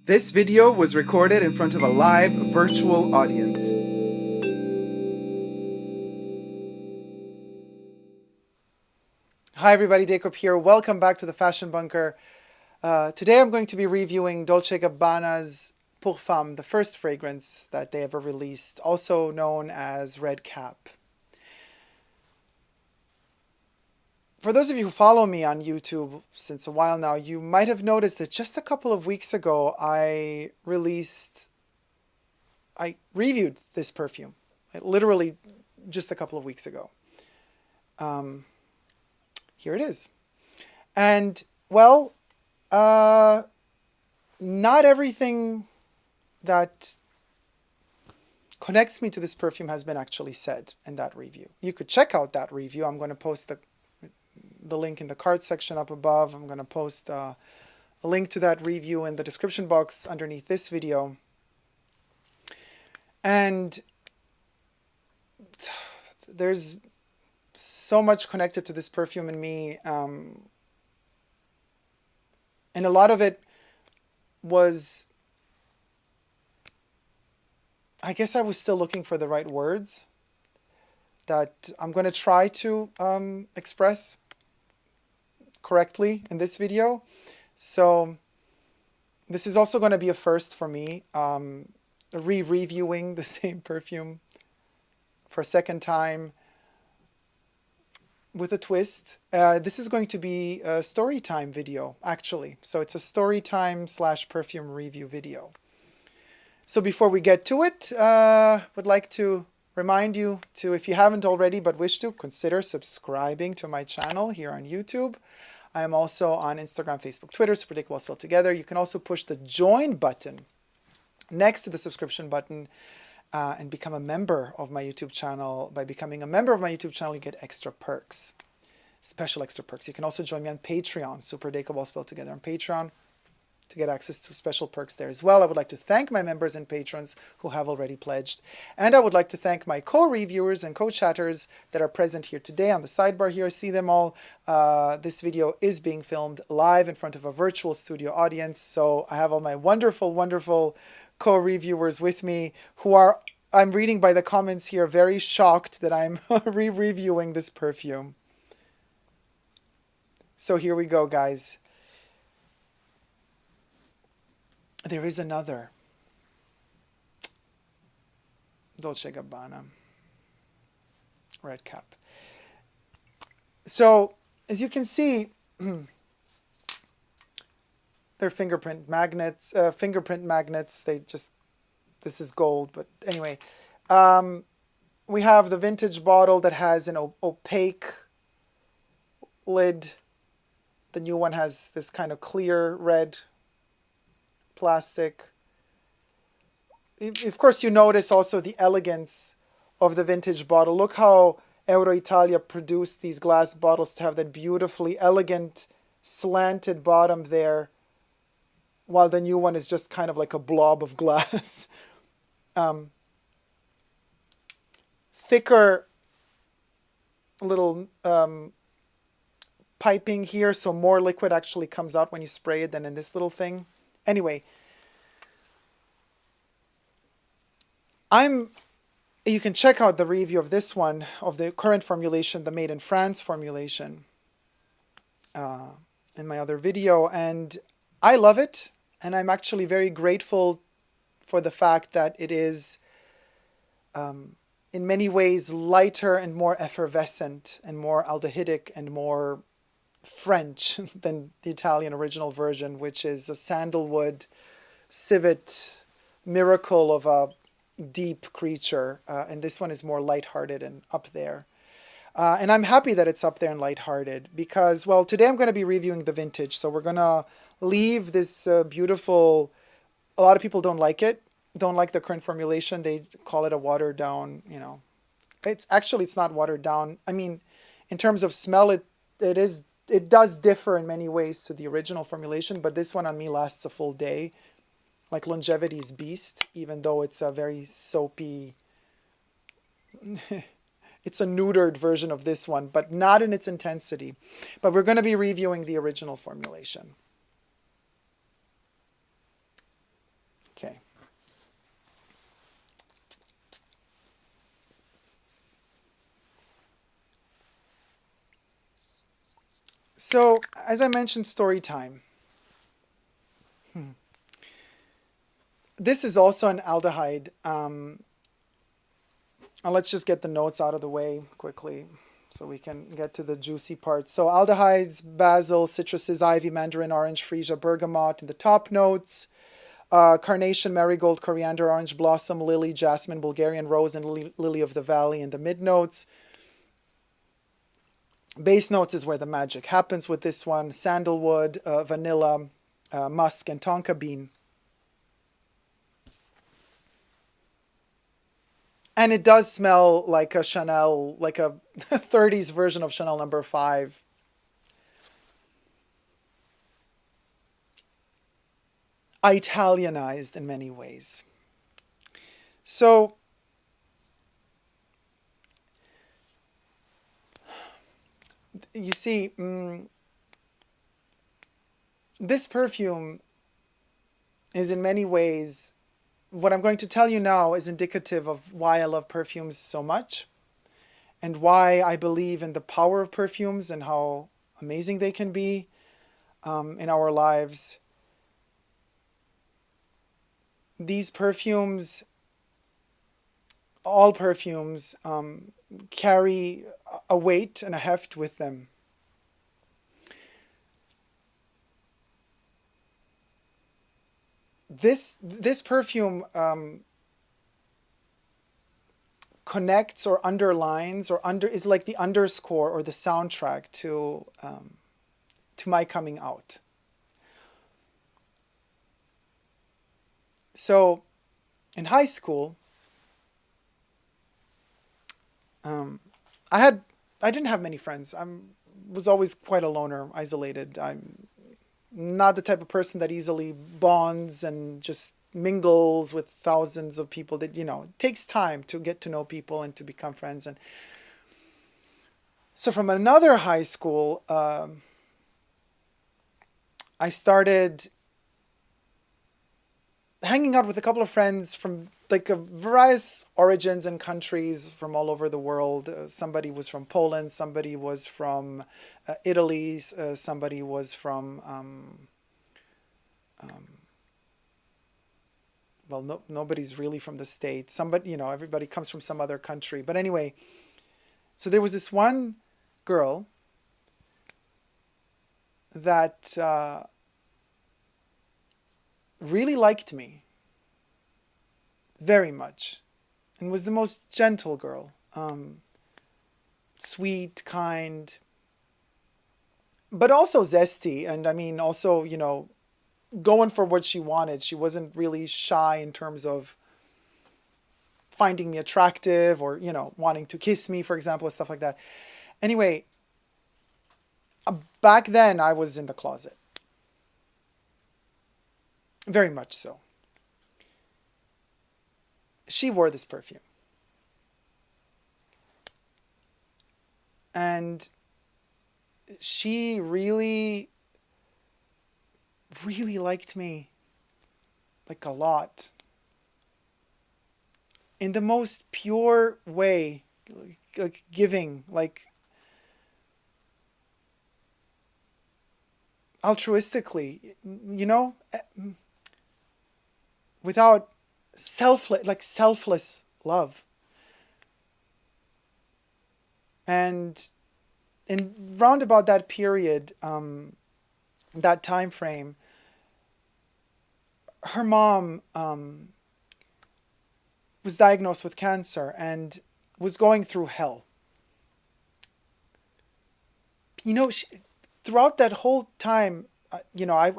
This video was recorded in front of a live virtual audience. Hi everybody, Dacob here. Welcome back to the Fashion Bunker. Today I'm going to be reviewing Dolce & Gabbana's Perfume, the first fragrance that they ever released, also known as Red Cap. For those of you who follow me on YouTube since a while now, you might have noticed that just a couple of weeks ago I reviewed this perfume. Literally just a couple of weeks ago. Here it is. And, well, not everything that connects me to this perfume has been actually said in that review. You could check out that review. I'm going to post the link in the card section up above. I'm going to post a link to that review in the description box underneath this video. And there's so much connected to this perfume in me. And a lot of it was, I guess I was still looking for the right words that I'm going to try to express correctly in this video. So this is also going to be a first for me, reviewing the same perfume for a second time with a twist. This is going to be a story time video, actually. So it's a story time / perfume review video. So before we get to it, would like to remind you to, if you haven't already but wish to, consider subscribing to my channel here on YouTube. I am also on Instagram, Facebook, Twitter, superdacob all spelled together. You can also push the join button next to the subscription button and become a member of my YouTube channel. By becoming a member of my YouTube channel, you get extra perks, special extra perks. You can also join me on Patreon, superdacob all spelled together on Patreon, to get access to special perks there as well. I would like to thank my members and patrons who have already pledged. And I would like to thank my co-reviewers and co-chatters that are present here today on the sidebar here. I see them all. This video is being filmed live in front of a virtual studio audience. So I have all my wonderful, wonderful co-reviewers with me who are, I'm reading by the comments here, very shocked that I'm re-reviewing this perfume. So here we go, guys. There is another Dolce & Gabbana Red Cap. So, as you can see, they're fingerprint magnets. They just, this is gold, but anyway. We have the vintage bottle that has an opaque lid. The new one has this kind of clear red plastic. Of course, you notice also the elegance of the vintage bottle. Look how Italia produced these glass bottles to have that beautifully elegant slanted bottom there, while the new one is just kind of like a blob of glass. Thicker little piping here, so more liquid actually comes out when you spray it than in this little thing. Anyway, you can check out the review of this one, of the current formulation, the Made in France formulation, in my other video, and I love it, and I'm actually very grateful for the fact that it is, in many ways, lighter and more effervescent and more aldehydic and more French than the Italian original version, which is a sandalwood civet miracle of a deep creature, and this one is more lighthearted and up there. And I'm happy that it's up there and lighthearted because, well, today I'm going to be reviewing the vintage, so we're going to leave this beautiful, a lot of people don't like it, don't like the current formulation. They call it a watered down, you know, it's not watered down. I mean, in terms of smell, it does differ in many ways to the original formulation, but this one on me lasts a full day. Like Longevity's Beast, even though it's a very soapy, it's a neutered version of this one, but not in its intensity. But we're going to be reviewing the original formulation. So, as I mentioned, story time. This is also an aldehyde. Let's just get the notes out of the way quickly so we can get to the juicy part. So aldehydes, basil, citruses, ivy, mandarin, orange, freesia, bergamot in the top notes. Carnation, marigold, coriander, orange blossom, lily, jasmine, Bulgarian rose, and lily of the valley in the mid notes. Base notes is where the magic happens with this one. Sandalwood, vanilla, musk, and tonka bean. And it does smell like a Chanel, like a 30s version of Chanel No. 5. Italianized in many ways. So, you see, this perfume is in many ways, what I'm going to tell you now is indicative of why I love perfumes so much and why I believe in the power of perfumes and how amazing they can be in our lives. These perfumes, all perfumes, carry a weight and a heft with them. This perfume connects or underlines or is like the underscore or the soundtrack to my coming out. So in high school, I didn't have many friends. I was always quite a loner, isolated. I'm not the type of person that easily bonds and just mingles with thousands of people. That, it takes time to get to know people and to become friends. And so from another high school, I started hanging out with a couple of friends from like various origins and countries from all over the world. Somebody was from Poland, somebody was from Italy, somebody was from well, nobody's really from the States. Somebody, everybody comes from some other country. But anyway, so there was this one girl that really liked me very much and was the most gentle girl, sweet, kind, but also zesty. And I mean, also, going for what she wanted. She wasn't really shy in terms of finding me attractive or, wanting to kiss me, for example, or stuff like that. Anyway, back then I was in the closet. Very much so. She wore this perfume. And she really, really liked me. Like a lot. In the most pure way. Like giving. Like altruistically. Without selfless love. And in round about that period, that time frame, her mom was diagnosed with cancer and was going through hell. Throughout that whole time, I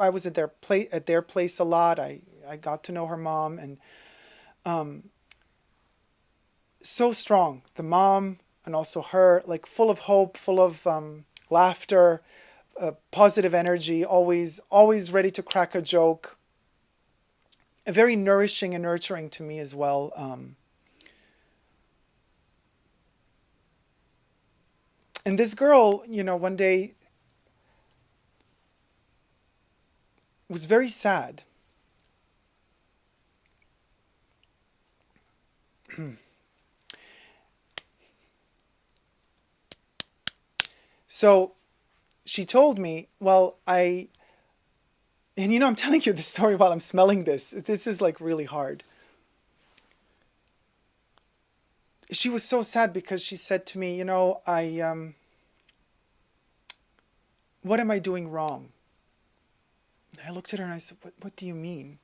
was at their place a lot. I got to know her mom, and so strong. The mom and also her, like full of hope, full of laughter, positive energy, always ready to crack a joke. Very nourishing and nurturing to me as well. And this girl, one day was very sad. So she told me, well, and I'm telling you this story while I'm smelling this. This is like really hard. She was so sad because she said to me, what am I doing wrong? I looked at her and I said, what do you mean?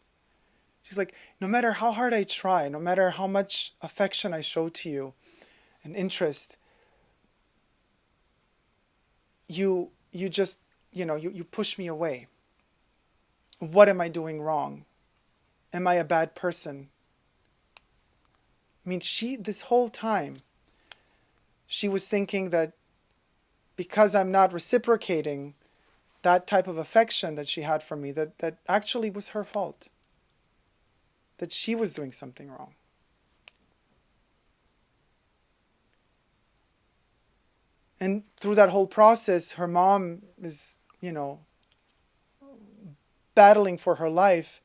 She's like, no matter how hard I try, no matter how much affection I show to you and interest, you just, you push me away. What am I doing wrong? Am I a bad person? I mean, this whole time, she was thinking that because I'm not reciprocating that type of affection that she had for me, that actually was her fault. That she was doing something wrong. And through that whole process, her mom is, battling for her life.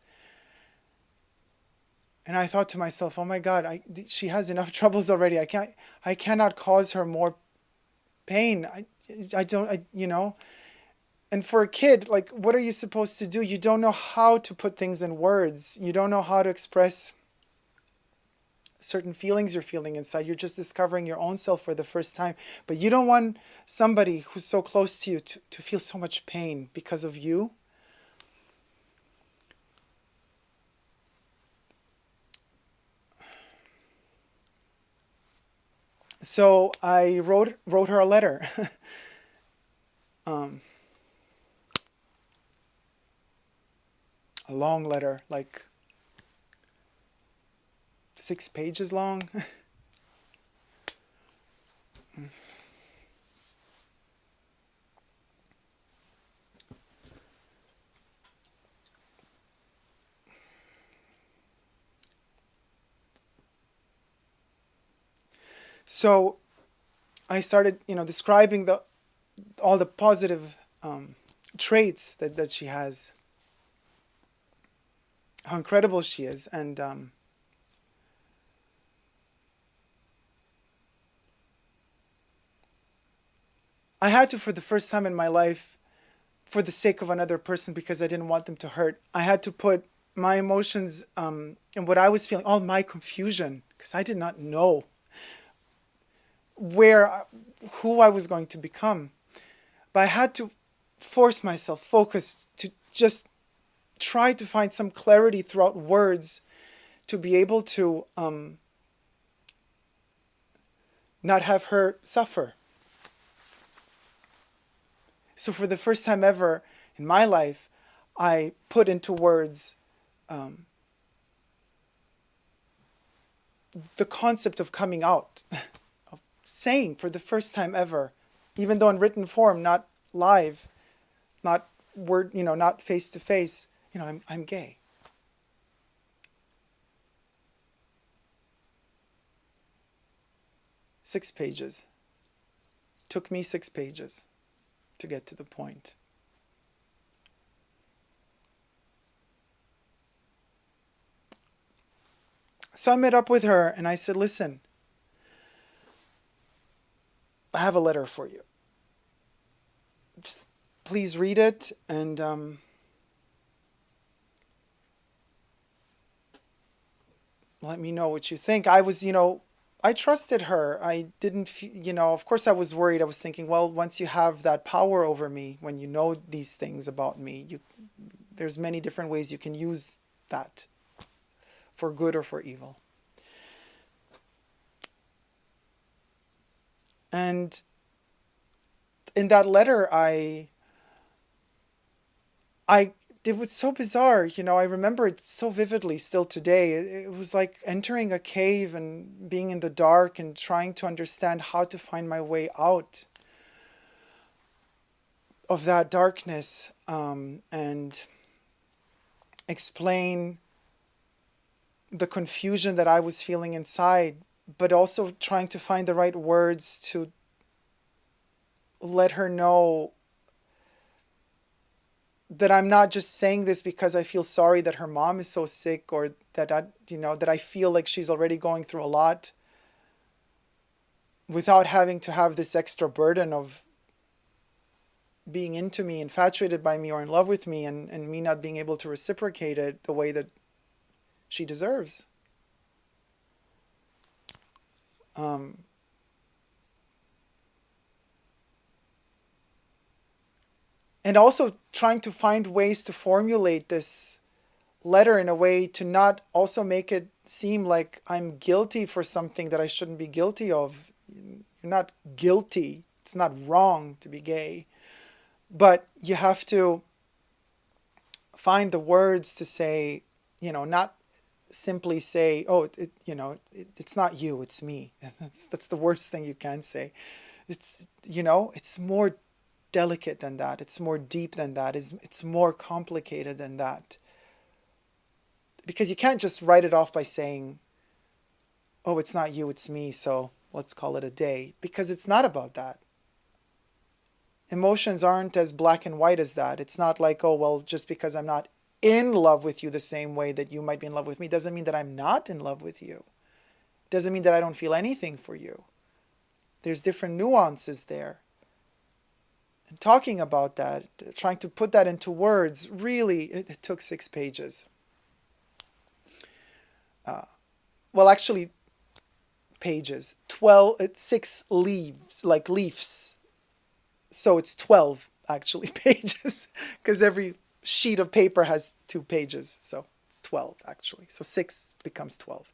And I thought to myself, oh my God, she has enough troubles already. I cannot cause her more pain. And for a kid, like, what are you supposed to do? You don't know how to put things in words. You don't know how to express certain feelings you're feeling inside. You're just discovering your own self for the first time. But you don't want somebody who's so close to you to feel so much pain because of you. So I wrote her a letter. A long letter, like 6 pages long. So I started, describing all the positive traits that she has, how incredible she is, and I had to, for the first time in my life, for the sake of another person, because I didn't want them to hurt, I had to put my emotions and what I was feeling, all my confusion, because I did not know who I was going to become. But I had to force myself, focus, to just try to find some clarity throughout words to be able to not have her suffer. So for the first time ever in my life, I put into words the concept of coming out, of saying for the first time ever, even though in written form, not live, not word, not face to face, I'm gay. Six pages. Took me 6 pages to get to the point. So I met up with her and I said, listen, I have a letter for you. Just please read it and let me know what you think. I was, I trusted her. I didn't, of course I was worried. I was thinking, well, once you have that power over me, when you know these things about me, there's many different ways you can use that for good or for evil. And in that letter, it was so bizarre, I remember it so vividly still today. It was like entering a cave and being in the dark and trying to understand how to find my way out of that darkness and explain the confusion that I was feeling inside, but also trying to find the right words to let her know that I'm not just saying this because I feel sorry that her mom is so sick, or that that I feel like she's already going through a lot, without having to have this extra burden of being into me, infatuated by me, or in love with me, and me not being able to reciprocate it the way that she deserves. And also trying to find ways to formulate this letter in a way to not also make it seem like I'm guilty for something that I shouldn't be guilty of. You're not guilty. It's not wrong to be gay. But you have to find the words to say, not simply say, oh, it's not you, it's me. That's the worst thing you can say. It's more delicate than that. It's more deep than that. It's more complicated than that. Because you can't just write it off by saying, oh, it's not you, it's me, so let's call it a day. Because it's not about that. Emotions aren't as black and white as that. It's not like, oh, well, just because I'm not in love with you the same way that you might be in love with me doesn't mean that I'm not in love with you. Doesn't mean that I don't feel anything for you. There's different nuances there. And talking about that, trying to put that into words, really, it took 6 pages. Well, actually, pages. 6 leaves, like leaves. So it's 12, actually, pages. Because every sheet of paper has 2 pages. So it's 12, actually. So 6 becomes 12.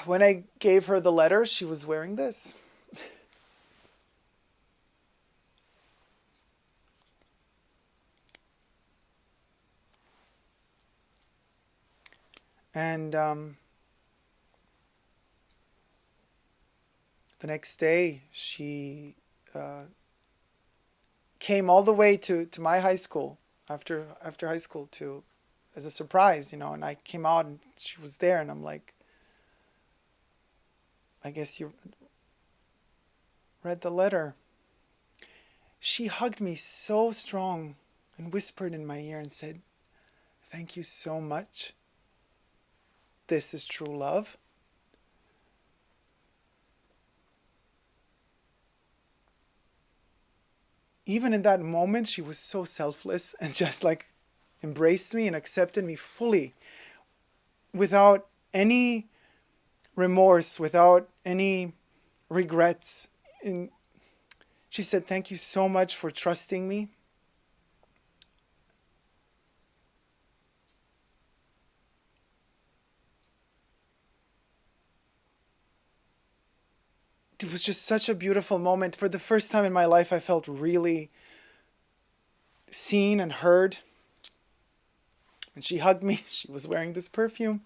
When I gave her the letter, she was wearing this. And the next day, she came all the way to my high school after high school as a surprise, and I came out and she was there, and I'm like, I guess you read the letter. She hugged me so strong and whispered in my ear and said, "Thank you so much. This is true love." Even in that moment, she was so selfless and just like embraced me and accepted me fully without any remorse, without any regrets. And she said, "Thank you so much for trusting me." It was just such a beautiful moment. For the first time in my life, I felt really seen and heard. When she hugged me, she was wearing this perfume.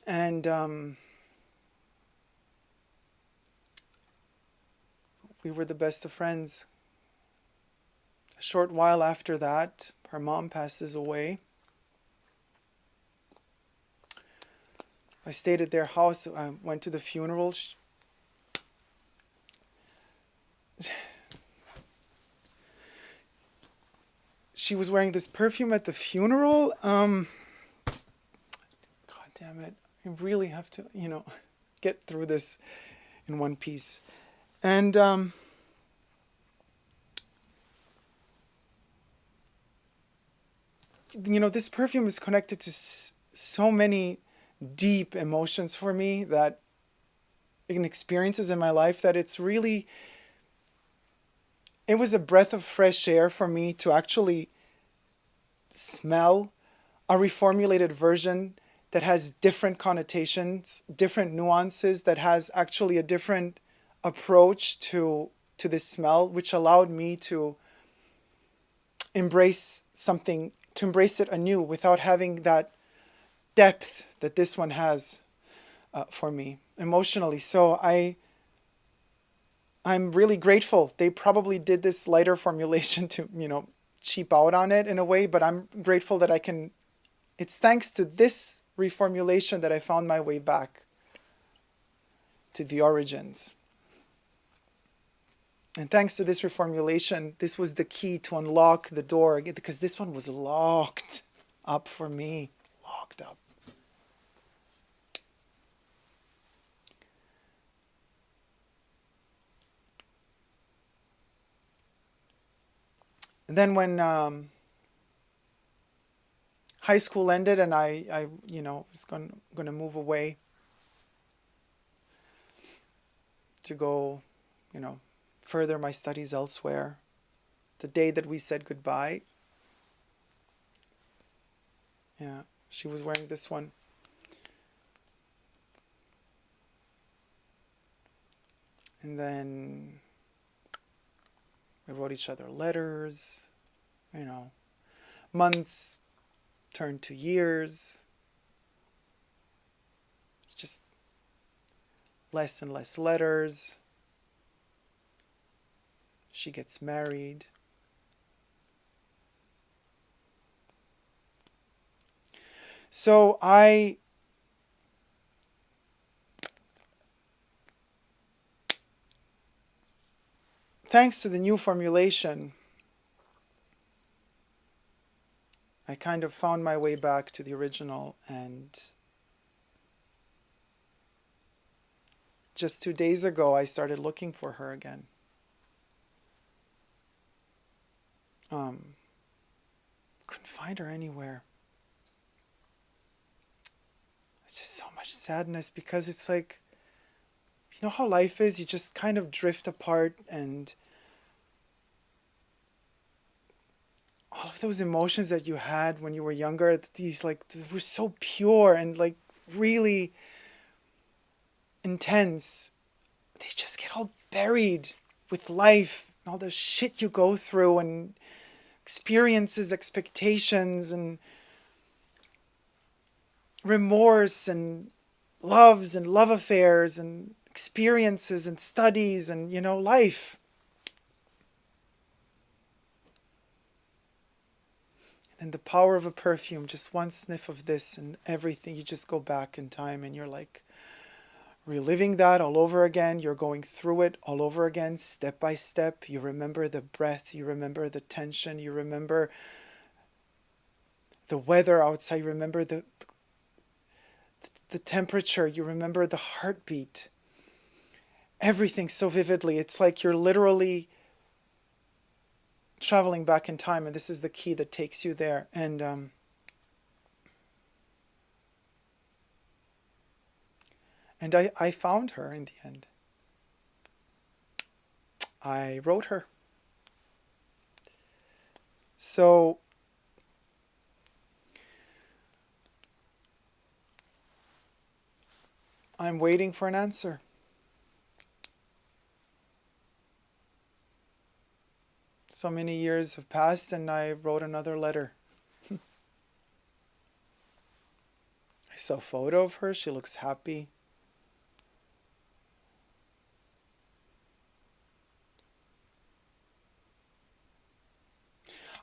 And we were the best of friends. A short while after that, her mom passes away. I stayed at their house. I went to the funeral. She was wearing this perfume at the funeral. God damn it. I really have to, get through this in one piece. And this perfume is connected to so many deep emotions for me, that in experiences in my life, that it was a breath of fresh air for me to actually smell a reformulated version that has different connotations, different nuances, that has actually a different approach to this smell, which allowed me to embrace it anew without having that depth that this one has for me emotionally. So I'm really grateful. They probably did this lighter formulation to, cheap out on it in a way, but I'm grateful that it's thanks to this reformulation that I found my way back to the origins. And thanks to this reformulation, this was the key to unlock the door, because this one was locked up for me. Locked up. And then when high school ended and I was going to move away to go, further my studies elsewhere. The day that we said goodbye, yeah, she was wearing this one. And then we wrote each other letters, months turned to years. Just less and less letters. She gets married. So thanks to the new formulation, I kind of found my way back to the original, and just 2 days ago I started looking for her again. Couldn't find her anywhere. It's just so much sadness, because it's like, you know how life is, you just kind of drift apart, and all of those emotions that you had when you were younger, these they were so pure and really intense, they just get all buried with life and all the shit you go through, and experiences, expectations, and remorse, and loves and love affairs, and experiences and studies, and life. And the power of a perfume, just one sniff of this and everything, you just go back in time and you're like reliving that all over again. You're going through it all over again, step by step. You remember the breath, you remember the tension, you remember the weather outside, you remember the temperature, you remember the heartbeat. Everything so vividly. It's like you're literally traveling back in time, and this is the key that takes you there. And I found her in the end. I wrote her. So I'm waiting for an answer. So many years have passed, and I wrote another letter. I saw a photo of her. She looks happy.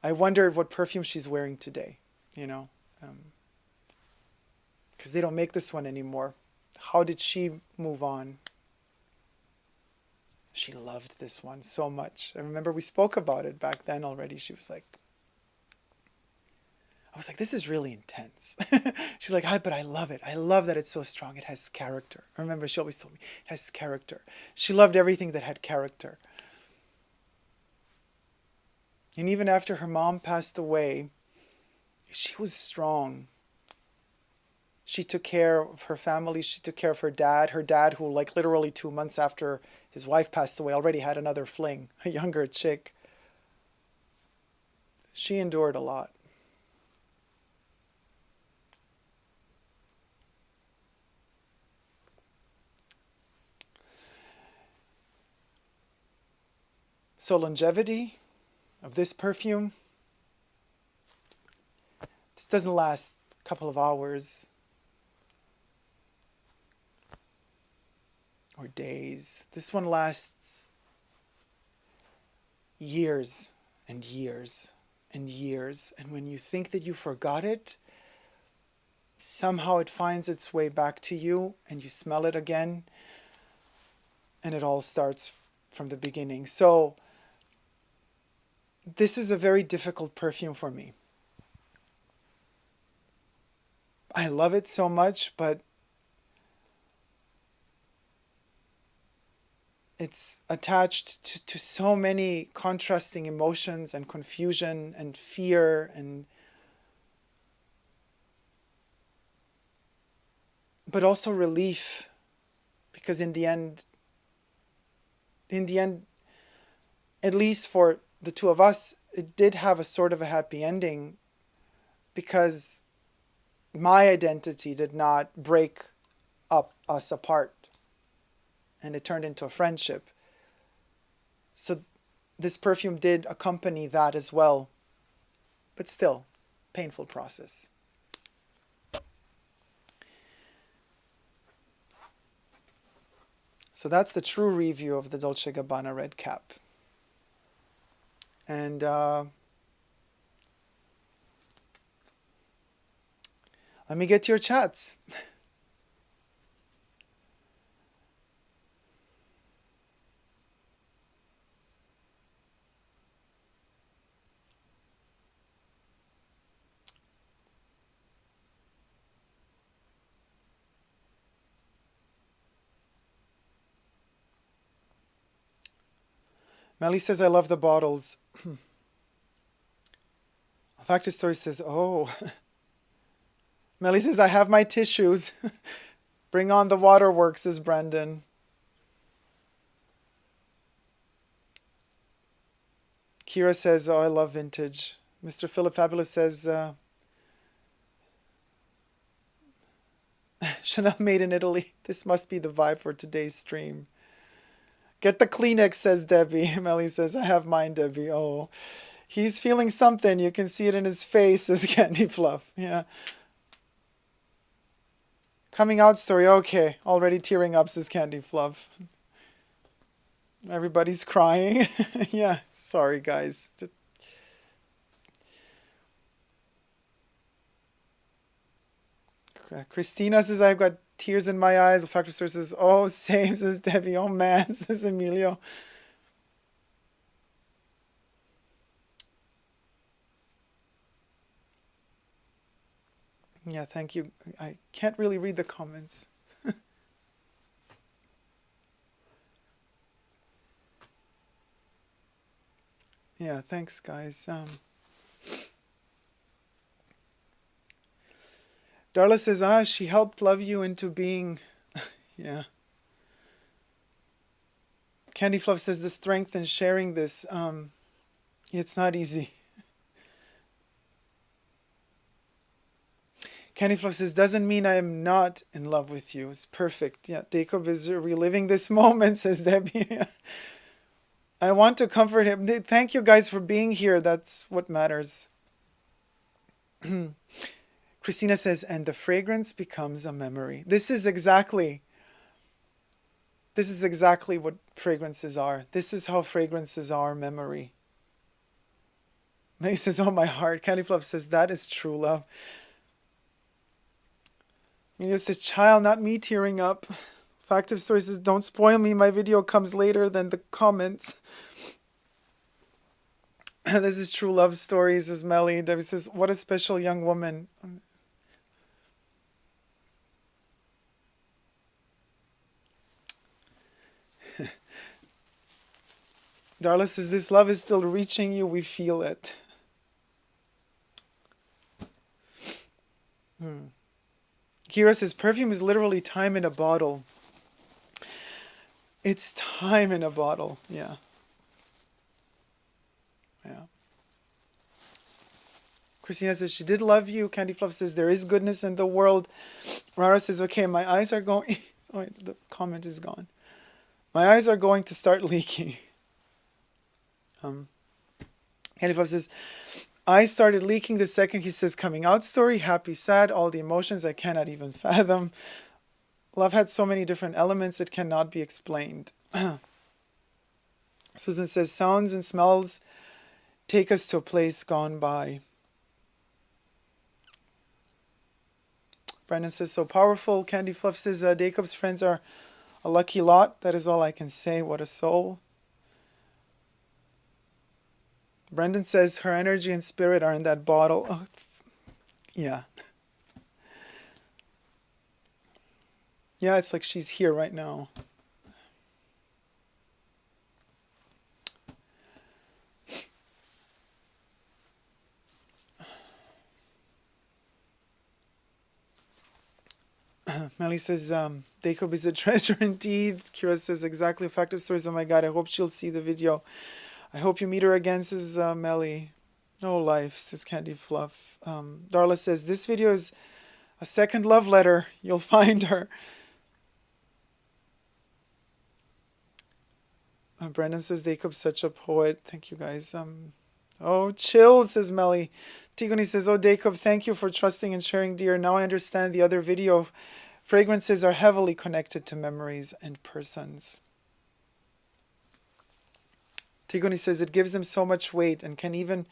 I wondered what perfume she's wearing today, because they don't make this one anymore. How did she move on? She loved this one so much. I remember we spoke about it back then already. She was like, I was like, this is really intense. She's like, but I love it. I love that it's so strong. It has character. I remember she always told me, it has character. She loved everything that had character. And even after her mom passed away, she was strong. She took care of her family. She took care of her dad. Her dad, who literally 2 months after his wife passed away, already had another fling, a younger chick. She endured a lot. So longevity of this perfume, this doesn't last a couple of hours or days. This one lasts years and years and years. And when you think that you forgot it, somehow it finds its way back to you, and you smell it again, and it all starts from the beginning. So this is a very difficult perfume for me. I love it so much, but it's attached to so many contrasting emotions and confusion and fear, and but also relief, because in the end, at least for the two of us, it did have a sort of a happy ending, because my identity did not break up us apart, and it turned into a friendship. So this perfume did accompany that as well, but still, painful process. So that's the true review of the Dolce & Gabbana Red Cap. And let me get to your chats. Melly says, I love the bottles. Factory Story says, oh. Melly says, I have my tissues. Bring on the waterworks, says Brandon. Kira says, oh, I love vintage. Mr. Philip Fabulous says, Chanel made in Italy. This must be the vibe for today's stream. Get the Kleenex, says Debbie. Melly says, I have mine, Debbie. Oh, he's feeling something. You can see it in his face, says Candy Fluff. Yeah. Coming out story. Okay. Already tearing up, says Candy Fluff. Everybody's crying. Yeah. Sorry, guys. Christina says, I've got tears in my eyes. The Factory Store says, oh, same, says Debbie. Oh, man, says Emilio. Yeah, thank you. I can't really read the comments. Yeah, thanks, guys. Darla says, she helped love you into being... Yeah. Candy Fluff says, the strength in sharing this. It's not easy. Candy Fluff says, doesn't mean I am not in love with you. It's perfect. Yeah, Dacob is reliving this moment, says Debbie. I want to comfort him. Thank you guys for being here. That's what matters. Christina says, and the fragrance becomes a memory. This is exactly what fragrances are. This is how fragrances are memory. May says, oh, my heart. Candy Fluff says, that is true love. Mia says, child, not me tearing up. Factive Story says, don't spoil me. My video comes later than the comments. This is true love story, says Melly. Debbie says, what a special young woman. Darla says, this love is still reaching you. We feel it. Kira says, perfume is literally time in a bottle. It's time in a bottle. Yeah. Yeah. Christina says, she did love you. Candy Fluff says, there is goodness in the world. Rara says, okay, my eyes are going... Oh, wait, the comment is gone. My eyes are going to start leaking. Candy Fluff says, I started leaking the second he says coming out story. Happy, sad, all the emotions I cannot even fathom. Love had so many different elements it cannot be explained. Susan says, sounds and smells take us to a place gone by. Brandon says, so powerful. Candy Fluff says, Jacob's friends are a lucky lot. That is all I can say. What a soul. Brendan says her energy and spirit are in that bottle. Oh, yeah. Yeah, it's like she's here right now. Melly says, Dacob is a treasure indeed. Kira says, exactly, effective stories. Oh my god, I hope she'll see the video. I hope you meet her again, says Melly. No life, says Candy Fluff. Darla says, this video is a second love letter. You'll find her. Brendan says, Dacob's such a poet. Thank you, guys. Oh, chill, says Melly. Tigoni says, oh, Dacob, thank you for trusting and sharing, dear. Now I understand the other video. Fragrances are heavily connected to memories and persons. Tigoni says, it gives them so much weight and can even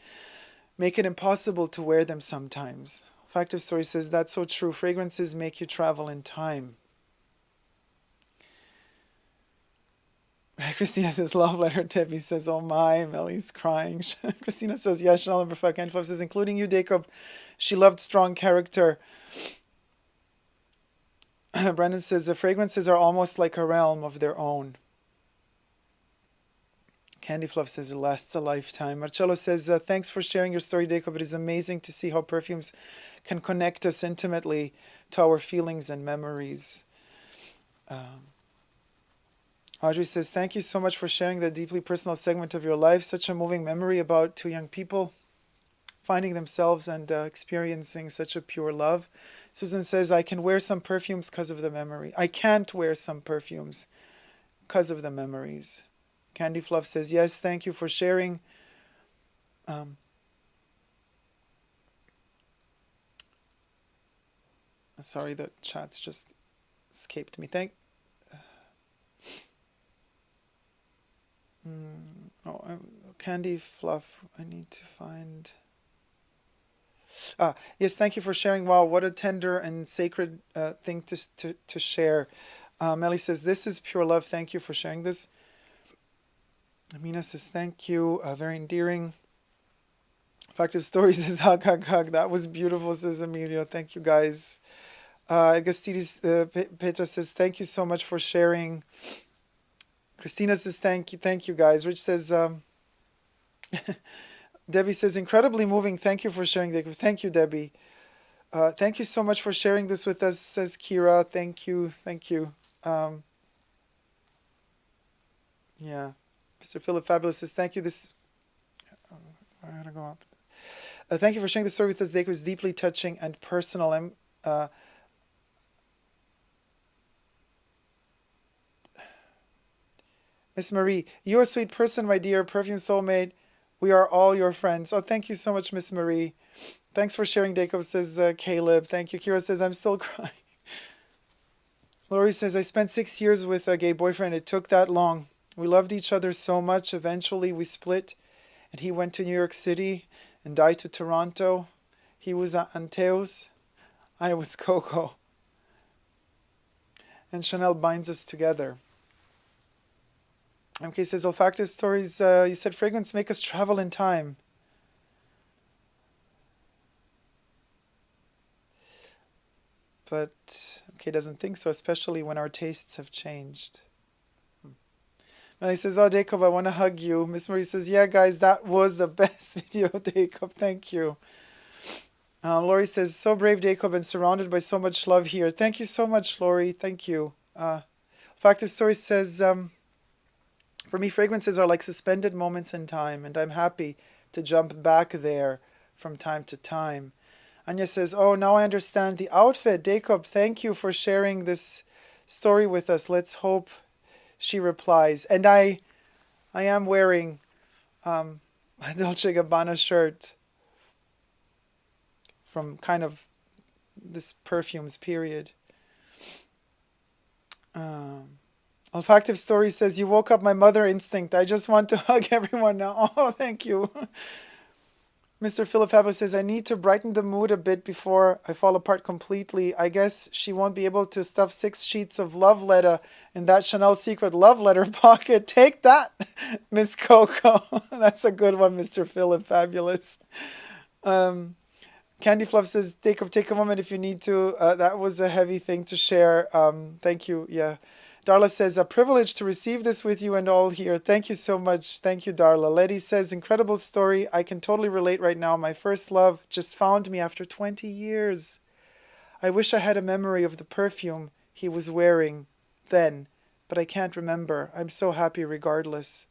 make it impossible to wear them sometimes. Factive Story says, that's so true. Fragrances make you travel in time. Christina says, love letter. Debbie says, oh my, Melly's crying. Christina says, yeah, Chanel number 5. Candy Fluff says, including you, Dacob. She loved strong character. Brandon says, the fragrances are almost like a realm of their own. Candy Fluff says, it lasts a lifetime. Marcello says, thanks for sharing your story, Dacob. It is amazing to see how perfumes can connect us intimately to our feelings and memories. Audrey says, thank you so much for sharing that deeply personal segment of your life. Such a moving memory about two young people finding themselves and experiencing such a pure love. Susan says, I can wear some perfumes because of the memory. I can't wear some perfumes because of the memories. Candy Fluff says, yes, thank you for sharing. Sorry, the chat's just escaped me. Candy Fluff, I need to find... yes, thank you for sharing. Wow, what a tender and sacred thing to share. Melly says, this is pure love. Thank you for sharing this. Amina says, thank you. Very endearing. Factive Story says, hug, hug, hug. That was beautiful, says Emilio. Thank you, guys. Agastidis Petra says, thank you so much for sharing. Christina says, thank you, guys. Rich says, Debbie says, incredibly moving. Thank you for sharing. Thank you, Debbie. Thank you so much for sharing this with us, says Kira. Thank you. Yeah. Mr. Philip Fabulous says, thank you. I gotta go up. Thank you for sharing the story with us. It was deeply touching and personal. Miss Marie, you're a sweet person, my dear. Perfume soulmate. We are all your friends. Oh, thank you so much, Miss Marie. Thanks for sharing, Dacob, says Caleb. Thank you. Kira says, I'm still crying. Lori says, I spent 6 years with a gay boyfriend. It took that long. We loved each other so much. Eventually, we split, and he went to New York City and died to Toronto. He was Anteos. I was Coco. And Chanel binds us together. MK says, olfactive stories, you said fragrance make us travel in time. But MK doesn't think so, especially when our tastes have changed. Melly says, oh, Dacob, I want to hug you. Miss Marie says, yeah, guys, that was the best video, Dacob. Thank you. Lori says, so brave, Dacob, and surrounded by so much love here. Thank you so much, Lori. Thank you. Olfactive stories says, for me, fragrances are like suspended moments in time, and I'm happy to jump back there from time to time. Anya says, oh, now I understand the outfit. Dacob, thank you for sharing this story with us. Let's hope she replies. And I am wearing a Dolce Gabbana shirt from kind of this perfumes period. Olfactive Story says, you woke up my mother instinct. I just want to hug everyone now. Oh, thank you. Mr. Philip Fabo says, I need to brighten the mood a bit before I fall apart completely. I guess she won't be able to stuff 6 sheets of love letter in that Chanel Secret love letter pocket. Take that, Miss Coco. That's a good one, Mr. Philip. Fabulous. Candy Fluff says, take a moment if you need to. That was a heavy thing to share. Thank you. Yeah. Darla says, a privilege to receive this with you and all here. Thank you so much. Thank you, Darla. Letty says, incredible story. I can totally relate right now. My first love just found me after 20 years. I wish I had a memory of the perfume he was wearing then, but I can't remember. I'm so happy regardless.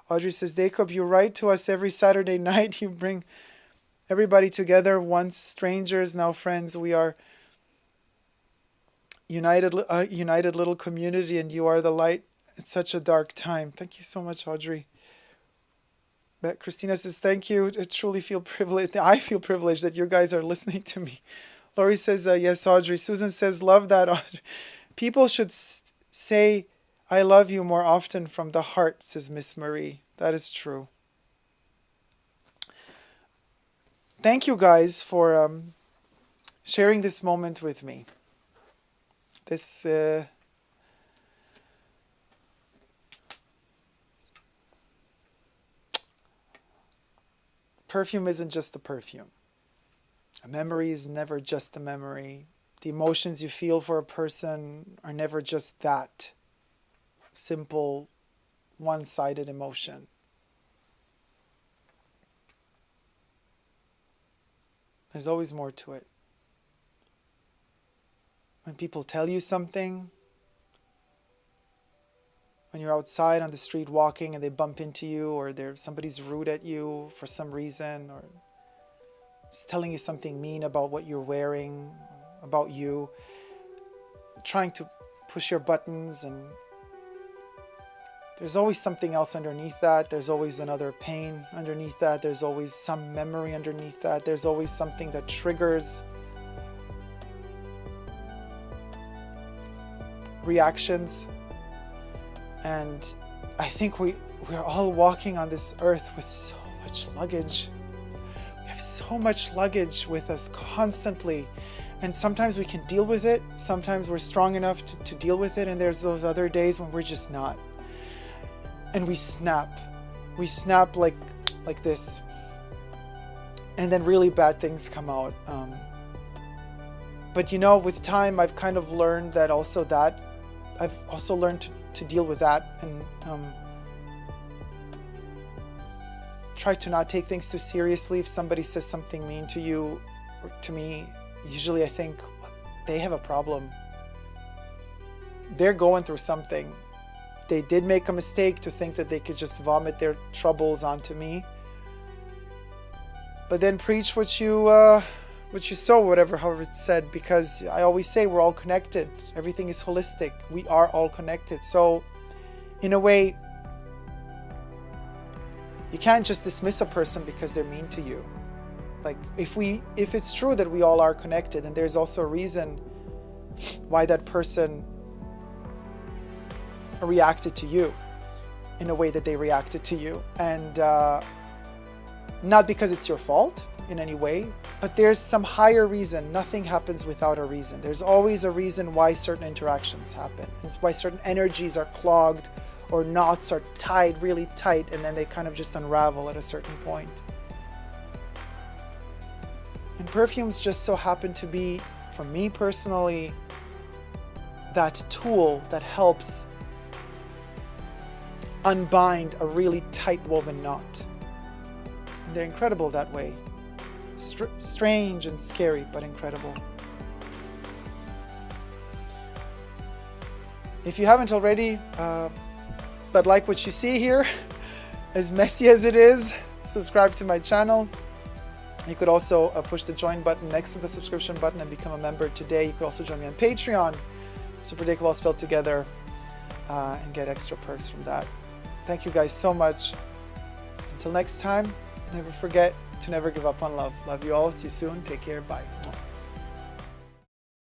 Audrey says, Dacob, you write to us every Saturday night. You bring everybody together, once strangers, now friends. We are united little community, and you are the light at such a dark time. Thank you so much, Audrey. But Christina says, thank you. I truly feel privileged. I feel privileged that you guys are listening to me. Laurie says, yes, Audrey. Susan says, love that, Audrey. People should say, I love you more often from the heart, says Miss Marie. That is true. Thank you guys for sharing this moment with me. This perfume isn't just a perfume. A memory is never just a memory. The emotions you feel for a person are never just that simple, one-sided emotion. There's always more to it. When people tell you something, when you're outside on the street walking and they bump into you, or somebody's rude at you for some reason, or is telling you something mean about what you're wearing, about you, trying to push your buttons, and there's always something else underneath that. There's always another pain underneath that. There's always some memory underneath that. There's always something that triggers reactions. And I think we're all walking on this earth with so much luggage. We have so much luggage with us constantly. And sometimes we can deal with it. Sometimes we're strong enough to deal with it. And there's those other days when we're just not. And we snap. We snap like this. And then really bad things come out. But you know, with time, I've kind of learned that also that. I've also learned to deal with that and try to not take things too seriously. If somebody says something mean to you or to me, usually I think they have a problem. They're going through something. They did make a mistake to think that they could just vomit their troubles onto me. But then preach what you sow, however it's said, because I always say we're all connected. Everything is holistic. We are all connected. So in a way, you can't just dismiss a person because they're mean to you. Like if it's true that we all are connected, and there's also a reason why that person reacted to you in a way that they reacted to you, and not because it's your fault in any way, but there's some higher reason. Nothing happens without a reason. There's always a reason why certain interactions happen. It's why certain energies are clogged or knots are tied really tight, and then they kind of just unravel at a certain point. And perfumes just so happen to be, for me personally, that tool that helps unbind a really tight woven knot. And they're incredible that way. Strange and scary, but incredible. If you haven't already, but like what you see here, as messy as it is, subscribe to my channel. You could also push the join button next to the subscription button and become a member today. You could also join me on Patreon, superdacob all spelled together, and get extra perks from that. Thank you guys so much. Until next time, never forget to never give up on love. Love you all. See you soon. Take care. Bye.